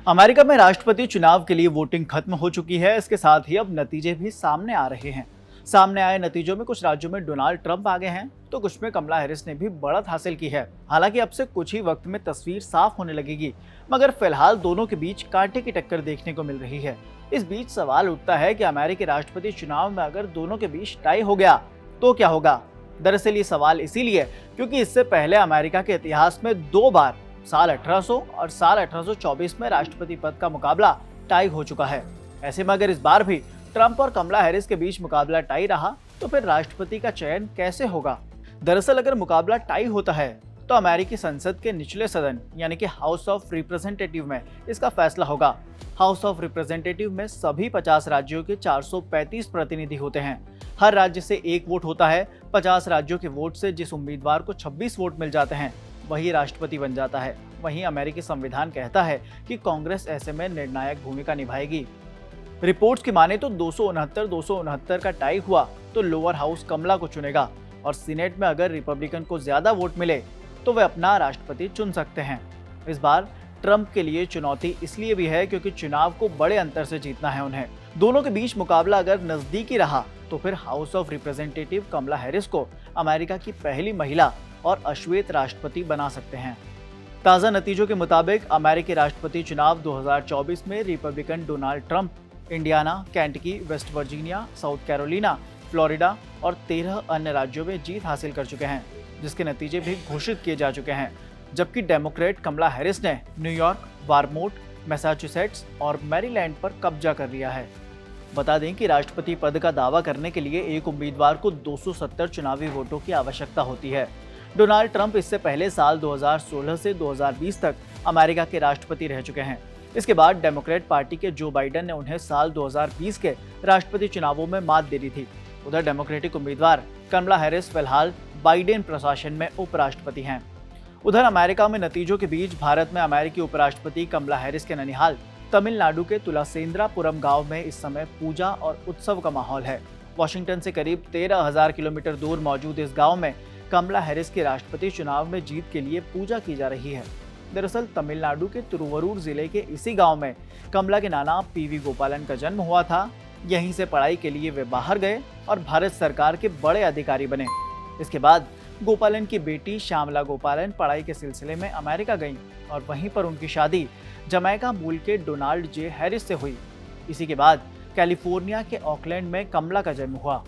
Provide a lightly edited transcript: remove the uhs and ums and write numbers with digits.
America में राष्ट्रपति चुनाव के लिए वोटिंग खत्म हो चुकी है। इसके साथ ही अब नतीजे भी सामने आ रहे हैं। सामने आए नतीजों में कुछ राज्यों में डोनाल्ड ट्रंप आगे हैं, तो कुछ में कमला हैरिस ने भी बढ़त हासिल की है। हालांकि अब से कुछ ही वक्त में तस्वीर साफ होने लगेगी, मगर फिलहाल दोनों के बीच कांटे की टक्कर देखने को मिल रही है। इस बीच सवाल उठता है कि अमेरिकी राष्ट्रपति चुनाव में अगर दोनों के बीच टाई हो गया तो क्या होगा। दरअसल ये सवाल इसीलिए क्योंकि इससे पहले अमेरिका के इतिहास में 2 बार साल 1800 और साल 1824 में राष्ट्रपति पद का मुकाबला टाई हो चुका है। ऐसे में अगर इस बार भी ट्रंप और कमला हैरिस के बीच मुकाबला टाई रहा तो फिर राष्ट्रपति का चयन कैसे होगा। दरअसल अगर मुकाबला टाई होता है तो अमेरिकी संसद के निचले सदन यानी कि हाउस ऑफ रिप्रेजेंटेटिव में इसका फैसला होगा। हाउस ऑफ रिप्रेजेंटेटिव में सभी 50 राज्यों के 435 प्रतिनिधि होते हैं। हर राज्य से 1 वोट होता है। 50 राज्यों के वोट से जिस उम्मीदवार को 26 वोट मिल जाते हैं वही राष्ट्रपति बन जाता है। वहीं अमेरिकी संविधान कहता है कि कांग्रेस ऐसे में निर्णायक भूमिका निभाएगी। रिपोर्ट्स की माने तो 269 का टाई हुआ तो लोअर हाउस कमला को चुनेगा और सीनेट में अगर रिपब्लिकन को ज्यादा वोट मिले तो वे अपना राष्ट्रपति चुन सकते हैं। इस बार ट्रंप के लिए चुनौती इसलिए भी है क्योंकि चुनाव को बड़े अंतर से जीतना है उन्हें। दोनों के बीच मुकाबला अगर नजदीकी रहा तो फिर House of Representative Kamala Harris को अमेरिका की पहली महिला और अश्वेत राष्ट्रपति बना सकते हैं। ताज़ा नतीजों के मुताबिक अमेरिकी राष्ट्रपति चुनाव 2024 में Republican Donald Trump Indiana, Kentucky, West Virginia, south Carolina, Florida और 13 अन्य राज्यों में जीत हासिल कर चुके हैं, जिसके नतीजे भी घोषित किए जा चुके हैं। जबकि डेमोक्रेट कमला हैरिस ने न्यूयॉर्क, वारमोट, मैसाचुसेट्स और मैरीलैंड पर कब्जा कर लिया है। बता दें कि राष्ट्रपति पद का दावा करने के लिए एक उम्मीदवार को 270 चुनावी वोटों की आवश्यकता होती है। डोनाल्ड ट्रंप इससे पहले साल 2016 से 2020 तक अमेरिका के राष्ट्रपति रह चुके हैं। इसके बाद डेमोक्रेट पार्टी के जो बाइडेन ने उन्हें साल 2020 के राष्ट्रपति चुनावों में मात दे दी थी। उधर डेमोक्रेटिक उम्मीदवार कमला हैरिस फिलहाल बाइडेन प्रशासन में उपराष्ट्रपति हैं। उधर अमेरिका में नतीजों के बीच भारत में अमेरिकी उपराष्ट्रपति कमला हैरिस के ननिहाल तमिलनाडु के तुलासेंद्रापुरम गांव में इस समय पूजा और उत्सव का माहौल है। वॉशिंगटन से करीब 13,000 किलोमीटर दूर मौजूद इस गांव में कमला हैरिस के राष्ट्रपति चुनाव में जीत के लिए पूजा की जा रही है। दरअसल तमिलनाडु के तिरुवरूर जिले के इसी गांव में कमला के नाना पीवी गोपालन का जन्म हुआ था। यहीं से पढ़ाई के लिए वे बाहर गए और भारत सरकार के बड़े अधिकारी बने। इसके बाद गोपालन की बेटी श्यामला गोपालन पढ़ाई के सिलसिले में अमेरिका गईं और वहीं पर उनकी शादी जमैका मूल के डोनाल्ड जे हैरिस से हुई। इसी के बाद कैलिफोर्निया के ऑकलैंड में कमला का जन्म हुआ।